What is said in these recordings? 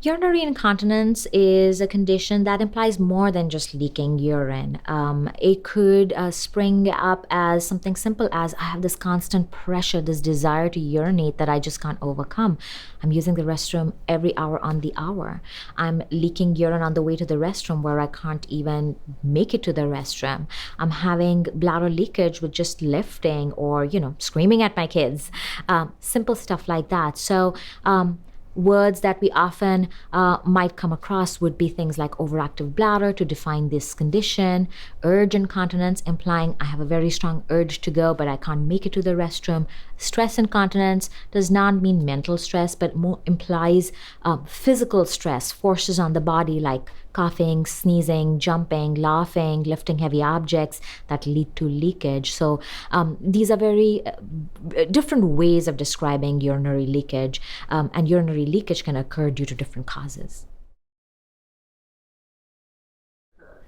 Urinary incontinence is a condition that implies more than just leaking urine. It could spring up as something simple as I have this constant pressure, this desire to urinate that I just can't overcome. I'm using the restroom every hour on the hour. I'm leaking urine on the way to the restroom where I can't even make it to the restroom. I'm having bladder leakage with just lifting or, screaming at my kids. Simple stuff like that. So, words that we often might come across would be things like overactive bladder to define this condition, urge incontinence, implying I have a very strong urge to go, but I can't make it to the restroom. Stress incontinence does not mean mental stress, but more implies physical stress, forces on the body like coughing, sneezing, jumping, laughing, lifting heavy objects that lead to leakage. So these are very different ways of describing urinary leakage, and urinary leakage can occur due to different causes.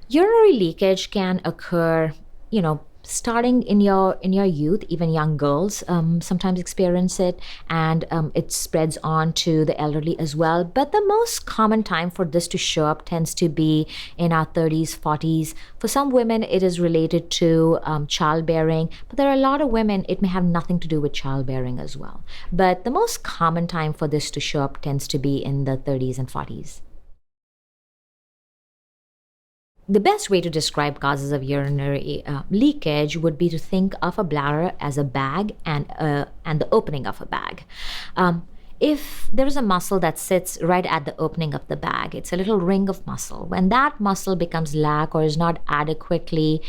Urinary leakage can occur, starting in your youth. Even young girls sometimes experience it, and it spreads on to the elderly as well. But the most common time for this to show up tends to be in our 30s, 40s. For some women, it is related to childbearing, but there are a lot of women it may have nothing to do with childbearing as well. But the most common time for this to show up tends to be in the 30s and 40s. The best way to describe causes of urinary leakage would be to think of a bladder as a bag and the opening of a bag. If there is a muscle that sits right at the opening of the bag, it's a little ring of muscle. When that muscle becomes lax or is not adequately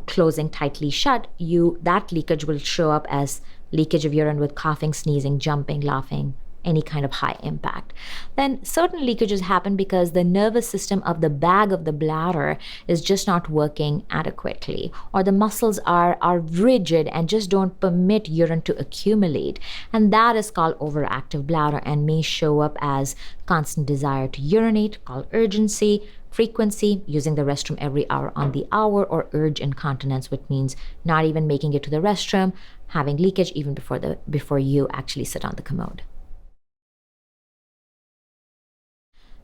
closing tightly shut, that leakage will show up as leakage of urine with coughing, sneezing, jumping, laughing, any kind of high impact. Then certain leakages happen because the nervous system of the bag of the bladder is just not working adequately, or the muscles are rigid and just don't permit urine to accumulate. And that is called overactive bladder and may show up as constant desire to urinate, called urgency, frequency, using the restroom every hour on the hour, or urge incontinence, which means not even making it to the restroom, having leakage even before you actually sit on the commode.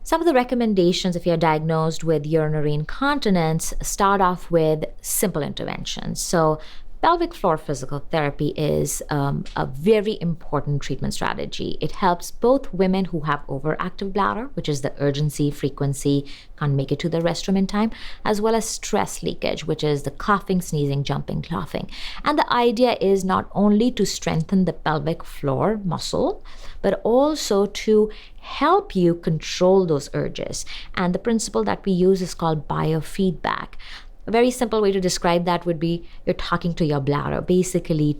Some of the recommendations if you're diagnosed with urinary incontinence start off with simple interventions. So pelvic floor physical therapy is a very important treatment strategy. It helps both women who have overactive bladder, which is the urgency, frequency, can't make it to the restroom in time, as well as stress leakage, which is the coughing, sneezing, jumping, laughing. And the idea is not only to strengthen the pelvic floor muscle, but also to help you control those urges. And the principle that we use is called biofeedback. A very simple way to describe that would be you're talking to your bladder, basically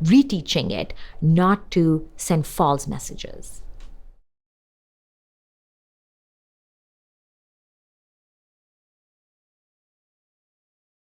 reteaching it not to send false messages.